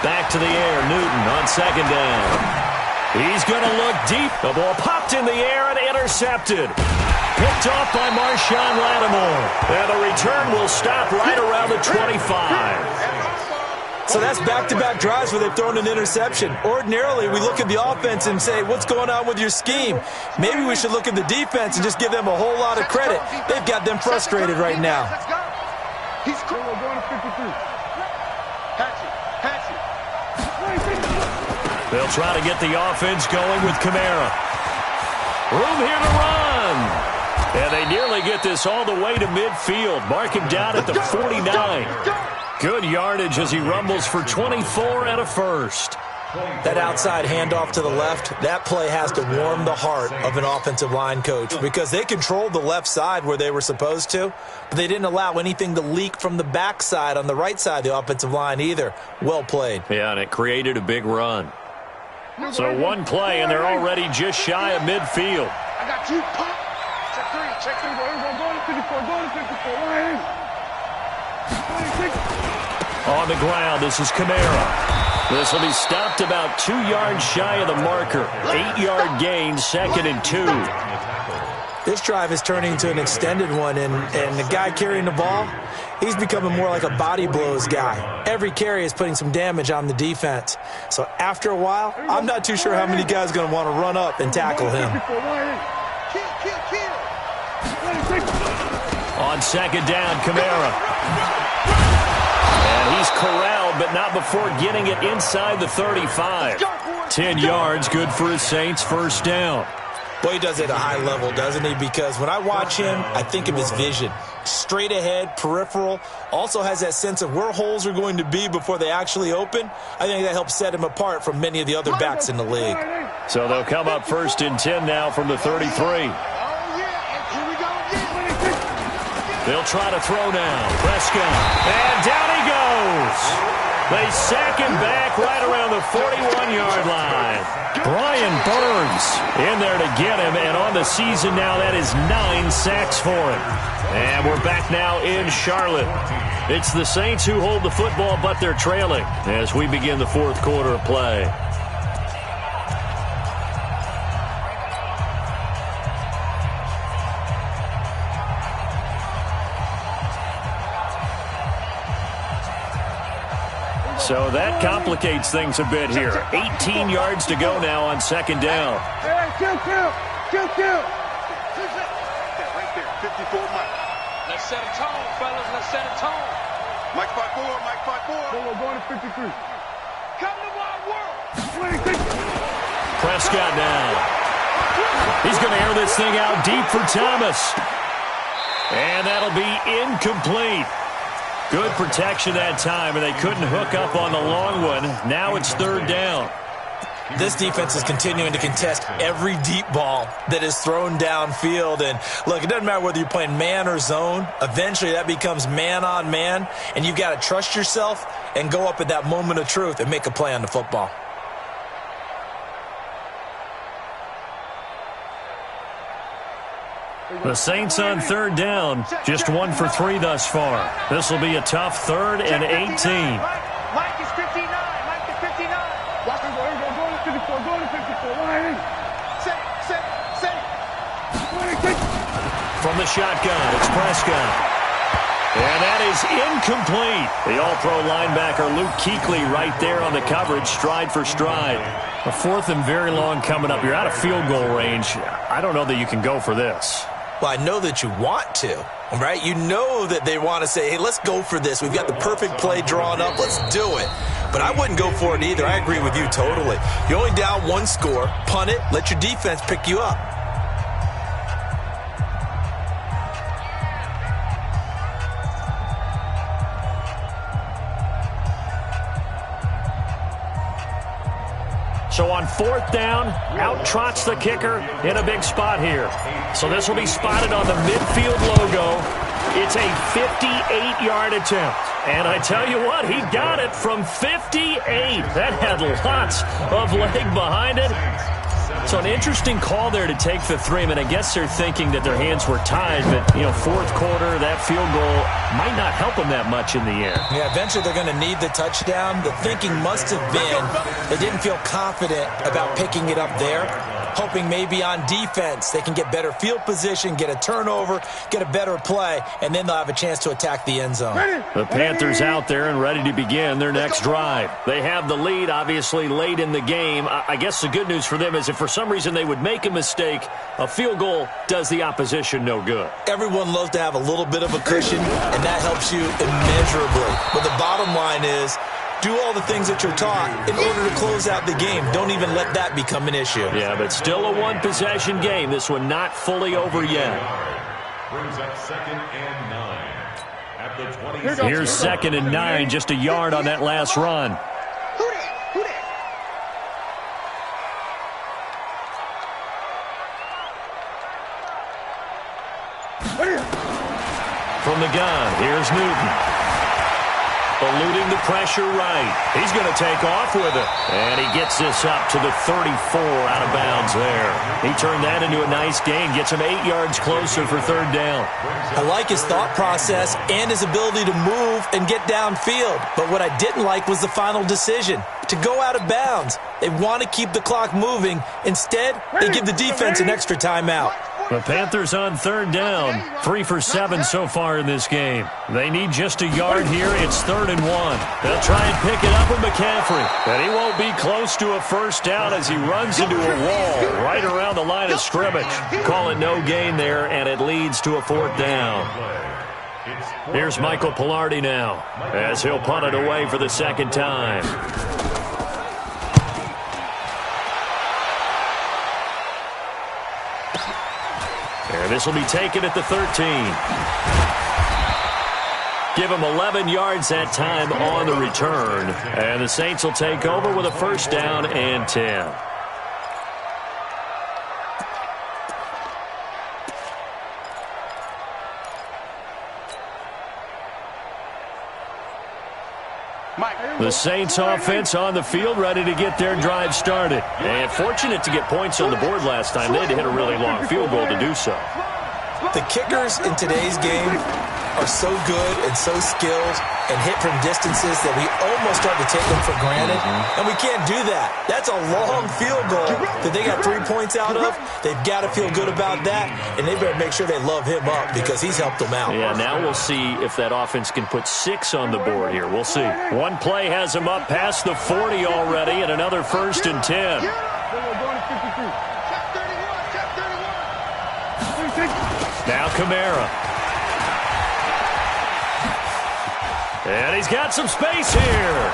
Back to the air, Newton on 2nd down. He's going to look deep. The ball popped in the air and intercepted. Picked off by Marshawn Lattimore. And the return will stop right around the 25. So that's back-to-back drives where they've thrown an interception. Ordinarily, we look at the offense and say, what's going on with your scheme? Maybe we should look at the defense and just give them a whole lot of credit. They've got them frustrated right now. He's cool. Going to 53. Patch it. They'll try to get the offense going with Kamara. Room here to run. And they nearly get this all the way to midfield. Mark him down at the 49. Good yardage as he rumbles for 24 and a first. That outside handoff to the left, that play has to warm the heart of an offensive line coach because they controlled the left side where they were supposed to, but they didn't allow anything to leak from the backside on the right side of the offensive line either. Well played. Yeah, and it created a big run. So one play, and they're already just shy of midfield. I got you. Check 3. Go to 54. On the ground, this is Kamara. This will be stopped about 2 yards shy of the marker. 8-yard gain, 2nd and 2. This drive is turning into an extended one, and the guy carrying the ball, he's becoming more like a body blows guy. Every carry is putting some damage on the defense. So after a while, I'm not too sure how many guys are going to want to run up and tackle him. Kill. On 2nd down, Kamara. And he's corralled, but not before getting it inside the 35. 10 yards, good for his Saints first down. Boy, he does it at a high level, doesn't he? Because when I watch him, I think of his vision. Straight ahead, peripheral, also has that sense of where holes are going to be before they actually open. I think that helps set him apart from many of the other backs in the league. So they'll come up 1st and 10 now from the 33. They'll try to throw now. Prescott. And down he goes. They sack him back right around the 41-yard line. Brian Burns in there to get him, and on the season now, that is 9 sacks for him. And we're back now in Charlotte. It's the Saints who hold the football, but they're trailing as we begin the 4th quarter of play. So that complicates things a bit here. 18 yards to go now on 2nd down. Hey, kill. Right there, 54 Mike. Let's set a tone, fellas. Let's set a tone. Mike 5-4. We're going to 53. Come to my world. Prescott now. He's going to air this thing out deep for Thomas. And that'll be incomplete. Good protection that time, and they couldn't hook up on the long one. Now it's 3rd down. This defense is continuing to contest every deep ball that is thrown downfield. And, look, it doesn't matter whether you're playing man or zone. Eventually that becomes man on man, and you've got to trust yourself and go up at that moment of truth and make a play on the football. The Saints on 3rd down, just 1 for 3 thus far. This will be a tough 3rd and 18. Mike is 59. Mike is 59. Watch him go. Here we go. Go to 54. Go to 54. Set. From the shotgun, it's Prescott. And that is incomplete. The all-pro linebacker Luke Kuechly right there on the coverage, stride for stride. A 4th and very long coming up. You're out of field goal range. I don't know that you can go for this. Well, I know that you want to, right? You know that they want to say, hey, let's go for this. We've got the perfect play drawn up. Let's do it. But I wouldn't go for it either. I agree with you totally. You're only down 1 score. Punt it. Let your defense pick you up. So on 4th down, out trots the kicker in a big spot here. So this will be spotted on the midfield logo. It's a 58-yard attempt. And I tell you what, he got it from 58. That had lots of leg behind it. So an interesting call there to take the 3. I mean, I guess they're thinking that their hands were tied, but, 4th quarter, that field goal might not help them that much in the air. Yeah, eventually they're going to need the touchdown. The thinking must have been they didn't feel confident about picking it up there, hoping maybe on defense they can get better field position, get a turnover, get a better play, and then they'll have a chance to attack the end zone. The Panthers out there and ready to begin their next drive. They have the lead, obviously, late in the game. I guess the good news for them is if for some reason they would make a mistake, a field goal does the opposition no good. Everyone loves to have a little bit of a cushion, and that helps you immeasurably. But the bottom line is, do all the things that you're taught in order to close out the game. Don't even let that become an issue. Yeah, but still a one-possession game. This one not fully over yet. Brings up 2nd and 9 at the 20. Here's 2nd and 9, just a yard on that last run. From the gun, here's Newton. Eluding the pressure right. He's going to take off with it. And he gets this up to the 34 out of bounds there. He turned that into a nice gain. Gets him 8 yards closer for 3rd down. I like his thought process and his ability to move and get downfield. But what I didn't like was the final decision, to go out of bounds. They want to keep the clock moving. Instead, they give the defense an extra timeout. The Panthers on 3rd down. 3 for 7 so far in this game. They need just a yard here. It's 3rd and 1. They'll try and pick it up with McCaffrey. But he won't be close to a first down as he runs into a wall right around the line of scrimmage. Call it no gain there, and it leads to a 4th down. Here's Michael Pilardi now as he'll punt it away for the 2nd time. And this will be taken at the 13. Give him 11 yards that time on the return. And the Saints will take over with a first down and 10. The Saints offense on the field, ready to get their drive started. And fortunate to get points on the board last time. They had to hit a really long field goal to do so. The kickers in today's game are so good and so skilled and hit from distances that we almost start to take them for granted. And we can't do that. That's a long field goal that they got 3 points out of. They've got to feel good about that, and they better make sure they love him up because he's helped them out. Yeah, now we'll see if that offense can put 6 on the board here. We'll see. One play has him up past the 40 already, and another first and 10. Now Kamara. And he's got some space here.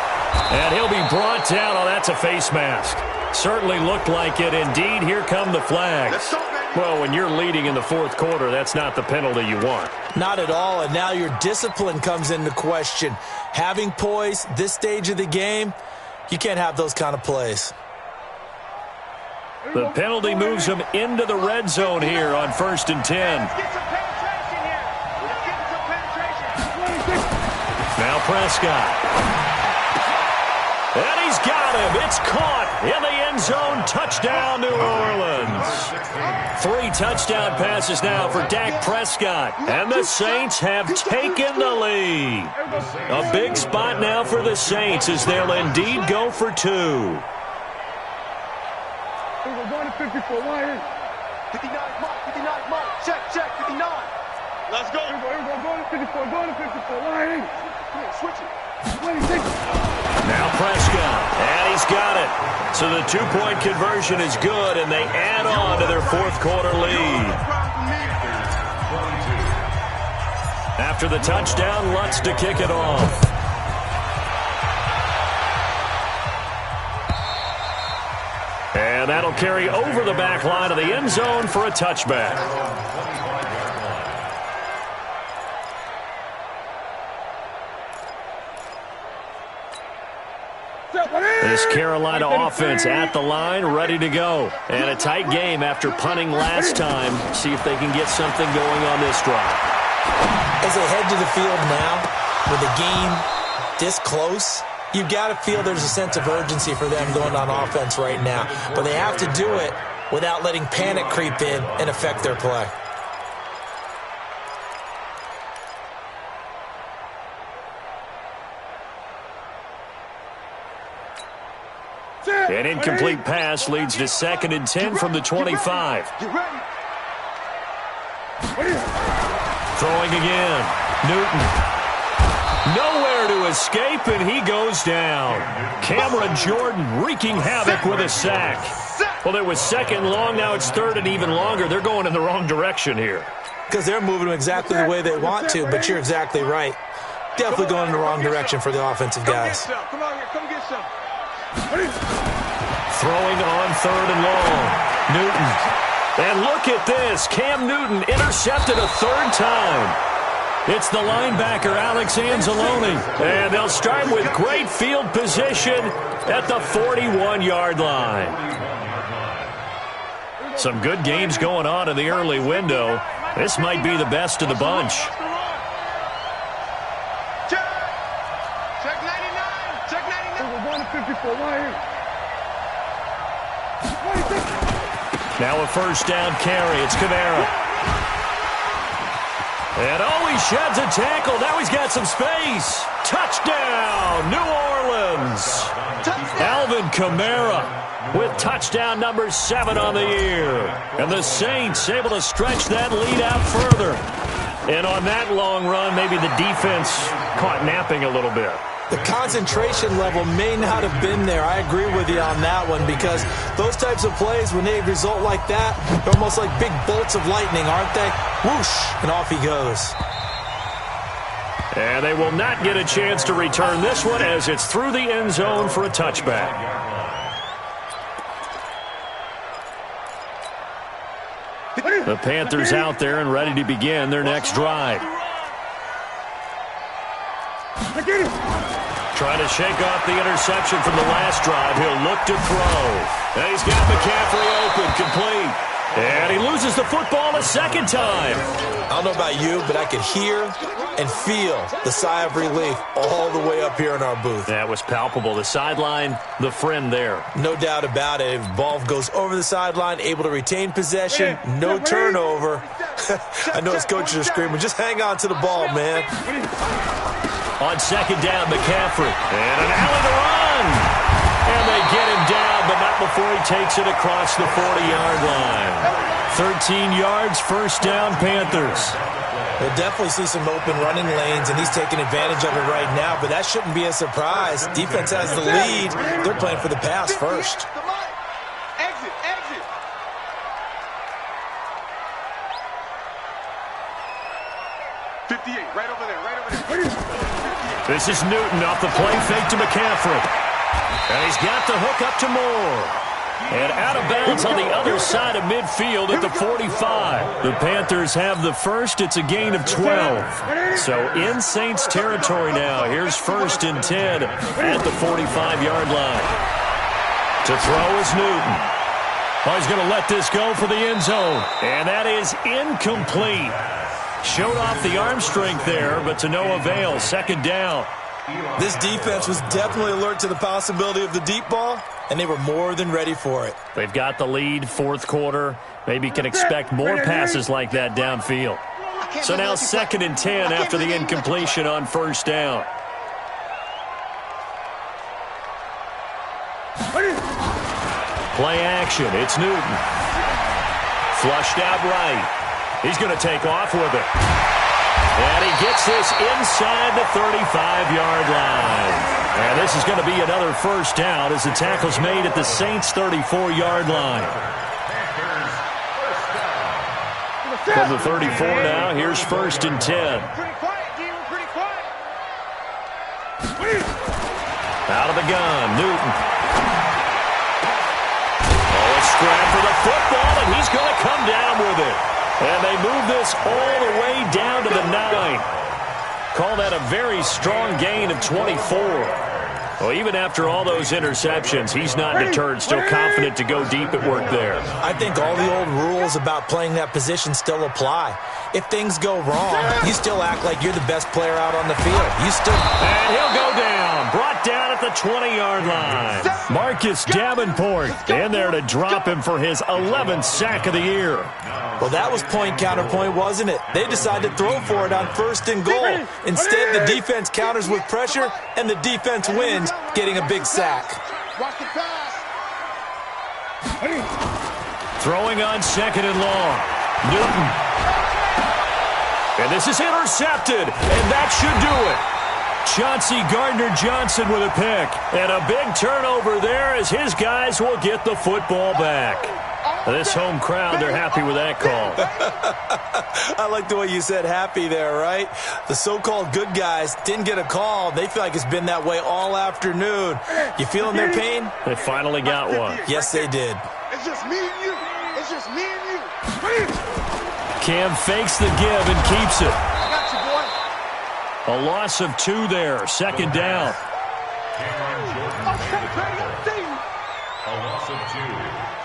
And he'll be brought down. Oh, that's a face mask. Certainly looked like it. Indeed, here come the flags. Well, when you're leading in the fourth quarter, that's not the penalty you want. Not at all, and now your discipline comes into question. Having poise this stage of the game, you can't have those kind of plays. The penalty moves him into the red zone here on first and 10. Now Prescott. And he's got him. It's caught in the end zone. Touchdown, New Orleans. 3 touchdown passes now for Dak Prescott. And the Saints have taken the lead. A big spot now for the Saints as they'll indeed go for 2. We're going to 54. 59, Mark. 59, Mark. Check, 59. Let's go. We're going to 54. Going to 54. Switch it. Now Prescott, and he's got it. So the 2-point conversion is good, and they add on to their fourth quarter lead. After the touchdown, Lutz to kick it off. And that'll carry over the back line of the end zone for a touchback. This Carolina offense at the line, ready to go. And a tight game after punting last time. See if they can get something going on this drive. As they head to the field now, with the game this close, you've got to feel there's a sense of urgency for them going on offense right now. But they have to do it without letting panic creep in and affect their play. An incomplete pass leads to 2nd and 10 from the 25. Throwing again. Newton. Nowhere to escape, and he goes down. Cameron Jordan wreaking havoc with a sack. Well, it was 2nd long. Now it's 3rd and even longer. They're going in the wrong direction here. Because they're moving them exactly the way they want to, but you're exactly right. Definitely going in the wrong direction for the offensive guys. Come on here. Come get some. Throwing on 3rd and long. Newton. And look at this. Cam Newton intercepted a 3rd time. It's the linebacker, Alex Anzalone. And they'll start with great field position at the 41-yard line. Some good games going on in the early window. This might be the best of the bunch. Check 99. Check 99. We're going to 54. Now a first down carry. It's Kamara. And oh, he sheds a tackle. Now he's got some space. Touchdown, New Orleans. Alvin Kamara with touchdown number 7 on the year. And the Saints able to stretch that lead out further. And on that long run, maybe the defense caught napping a little bit. The concentration level may not have been there. I agree with you on that one because those types of plays, when they result like that, they're almost like big bolts of lightning, aren't they? Whoosh, and off he goes. And they will not get a chance to return this one as it's through the end zone for a touchback. The Panthers out there and ready to begin their next drive. Trying to shake off the interception from the last drive. He'll look to throw. And he's got McCaffrey open, complete. And he loses the football a second time. I don't know about you, but I could hear and feel the sigh of relief all the way up here in our booth. That was palpable. The sideline, the friend there. No doubt about it. If the ball goes over the sideline, able to retain possession, no turnover. I know his coaches are screaming, just hang on to the ball, man. On second down, McCaffrey. And an alley to run. And they get him down, but not before he takes it across the 40-yard line. 13 yards, first down, Panthers. We'll definitely see some open running lanes, and he's taking advantage of it right now, but that shouldn't be a surprise. Defense has the lead. They're playing for the pass first. Exit, exit. $58, right over there, right over there. This is Newton off the play fake to McCaffrey. And he's got the hook up to Moore. And out of bounds on the other side of midfield at the 45. The Panthers have the first. It's a gain of 12. So in Saints territory now. Here's first and 10 at the 45-yard line. To throw is Newton. Oh, he's going to let this go for the end zone. And that is incomplete. Showed off the arm strength there, but to no avail. Second down. This defense was definitely alert to the possibility of the deep ball, and they were more than ready for it. They've got the lead, fourth quarter. Maybe can expect more passes like that downfield. So now second and 10 after the incompletion on first down. Play action. It's Newton. Flushed out right. He's going to take off with it. And he gets this inside the 35-yard line. And this is going to be another first down as the tackle's made at the Saints' 34-yard line. From the 34 now, here's first and 10. Out of the gun, Newton. Oh, a scrap for the football, and he's going to come down with it. And they move this all the way down to the 9. Call that a very strong gain of 24. Well, even after all those interceptions, he's not deterred, still confident to go deep at work there. I think all the old rules about playing that position still apply. If things go wrong, you still act like you're the best player out on the field. And he'll go down, brought down at the 20-yard line. Marcus Davenport in there to drop him for his 11th sack of the year. Well, that was point counterpoint, wasn't it? They decided to throw for it on first and goal. Instead, the defense counters with pressure, and the defense wins, getting a big sack. Watch the pass. Throwing on second and long. Newton. And this is intercepted, and that should do it. Chauncey Gardner-Johnson with a pick. And a big turnover there as his guys will get the football back. This home crowd, they're happy with that call. I like the way you said happy there, right? The so-called good guys didn't get a call. They feel like it's been that way all afternoon. You feeling their pain? They finally got one. Yes, they did. It's just me and you. It's just me and you. Cam fakes the give and keeps it. I got you, boy. A loss of 2 there. Second down. A loss of 2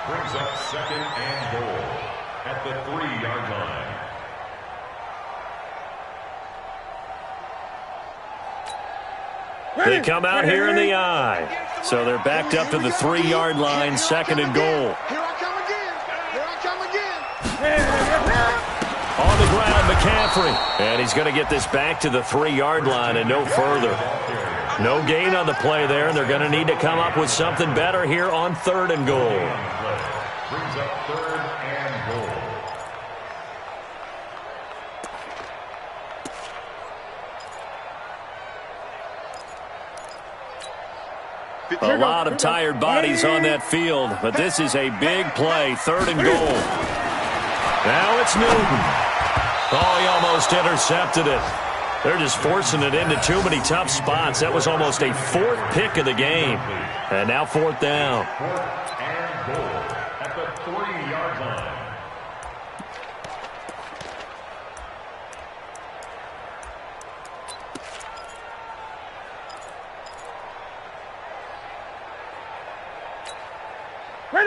brings up second and goal at the 3-yard line. They come out here in the eye. So they're backed up to the 3-yard line, second and goal. Here I come again. Here I come again. On the ground, McCaffrey. And he's going to get this back to the 3-yard line and no further. No gain on the play there, and they're going to need to come up with something better here on third and goal. Brings up third and goal. A lot of tired bodies on that field, but this is a big play, third and goal. Now it's Newton. Oh, he almost intercepted it. They're just forcing it into too many tough spots. That was almost a fourth pick of the game. And now fourth down. Fourth and goal at the 3-yard line.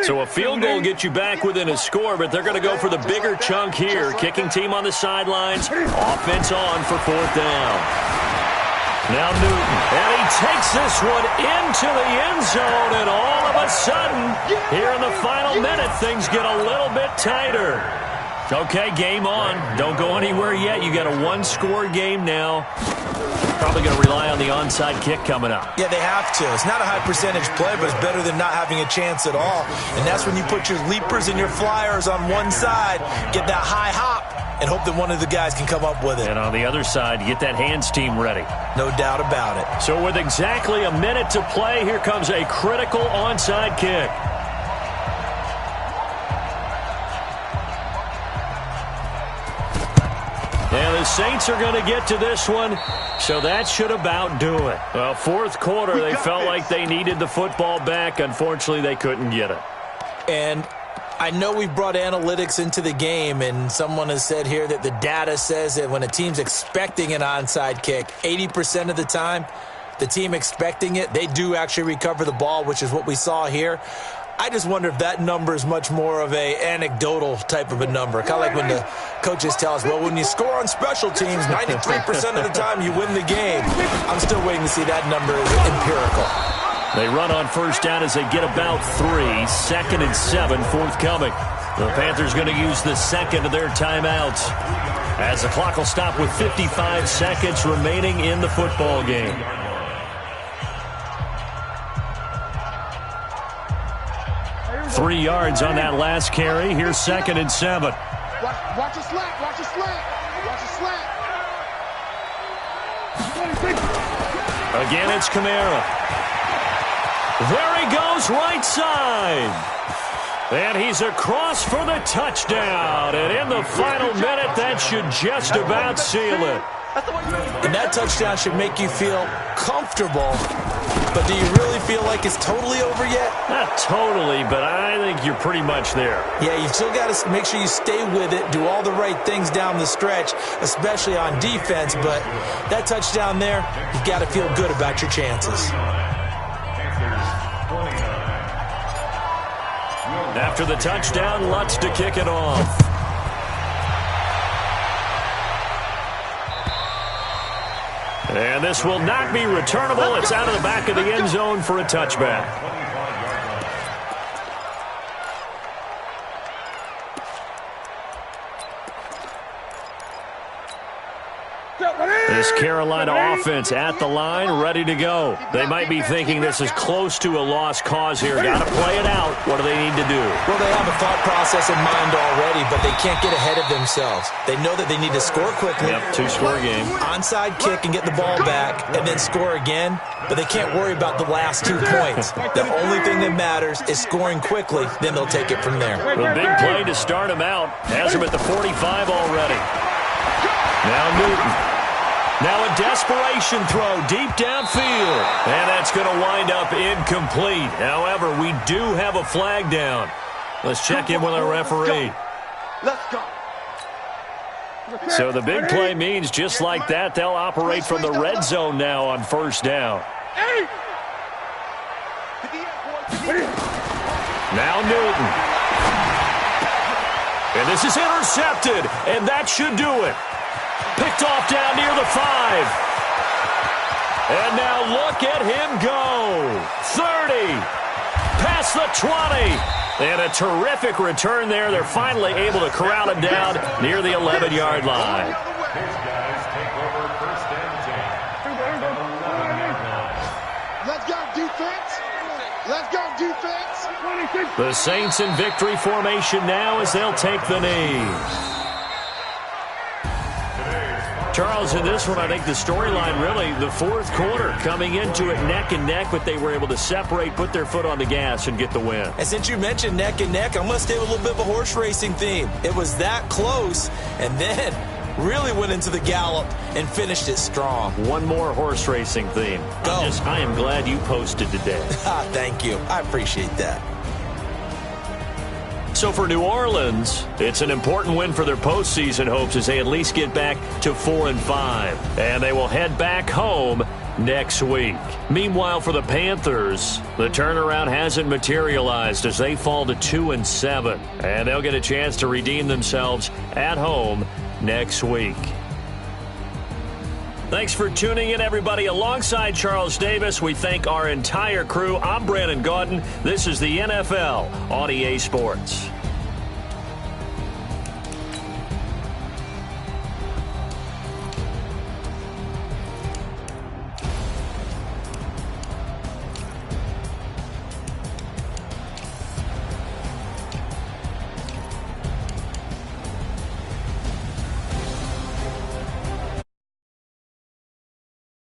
So a field goal gets you back within a score, but they're going to go for the bigger chunk here. Kicking team on the sidelines. Offense on for 4th down. Now Newton, and he takes this one into the end zone, and all of a sudden, here in the final minute, things get a little bit tighter. Okay, game on. Don't go anywhere yet. You got a one-score game now. Probably going to rely on the onside kick coming up. Yeah, they have to. It's not a high-percentage play, but it's better than not having a chance at all. And that's when you put your leapers and your flyers on one side, get that high hop, and hope that one of the guys can come up with it. And on the other side, get that hands team ready. No doubt about it. So with exactly a minute to play, here comes a critical onside kick. And the Saints are going to get to this one, so that should about do it. Well, 4th quarter, they felt like they needed the football back. Unfortunately, they couldn't get it. And I know we've brought analytics into the game, and someone has said here that the data says that when a team's expecting an onside kick, 80% of the time, the team expecting it, they do actually recover the ball, which is what we saw here. I just wonder if that number is much more of a anecdotal type of a number. Kind of like when the coaches tell us, well, when you score on special teams, 93% of the time you win the game. I'm still waiting to see that number is empirical. They run on 1st down as they get about 3. 2nd and 7 forthcoming. The Panthers going to use the second of their timeouts as the clock will stop with 55 seconds remaining in the football game. Three yards on that last carry. Here's 2nd and 7. Watch a slant. Watch a slant. Watch a slant. Again, it's Kamara. There he goes, right side. And he's across for the touchdown. And in the final minute, that should just about seal it. And that touchdown should make you feel comfortable. But do you really feel like it's totally over yet? Not totally, but I think you're pretty much there. Yeah, you've still got to make sure you stay with it, do all the right things down the stretch, especially on defense. But that touchdown there, you've got to feel good about your chances. After the touchdown, Lutz to kick it off. And this will not be returnable. It's out of the back of the end zone for a touchback. This Carolina offense at the line, ready to go. They might be thinking this is close to a lost cause here. Got to play it out. What do they need to do? Well, they have a thought process in mind already, but they can't get ahead of themselves. They know that they need to score quickly. Yep, two-score game. Onside kick and get the ball back and then score again, but they can't worry about the last 2 points. The only thing that matters is scoring quickly, then they'll take it from there. The big play to start him out. Has him at the 45 already. Now Newton. Now a desperation throw deep downfield. And that's going to wind up incomplete. However, we do have a flag down. Let's check in with our referee. Let's go. So the big play means just like that, they'll operate from the red zone now on 1st down. Now Newton. And this is intercepted, and that should do it. Picked off down near the 5. And now look at him go. 30. Past the 20. And a terrific return there. They're finally able to corral him down near the 11-yard line. His guys take over 1st and 10. Let's go, defense. Let's go, defense. The Saints in victory formation now as they'll take the knee. Charles, in this one, I think the storyline really, the 4th quarter, coming into it neck and neck, but they were able to separate, put their foot on the gas, and get the win. And since you mentioned neck and neck, I'm going to stay with a little bit of a horse racing theme. It was that close, and then really went into the gallop and finished it strong. One more horse racing theme. Go. I am glad you posted today. Thank you. I appreciate that. So for New Orleans, it's an important win for their postseason hopes as they at least get back to 4-5. And they will head back home next week. Meanwhile, for the Panthers, the turnaround hasn't materialized as they fall to 2-7, and they'll get a chance to redeem themselves at home next week. Thanks for tuning in, everybody. Alongside Charles Davis, we thank our entire crew. I'm Brandon Gaudin. This is the NFL on EA Sports.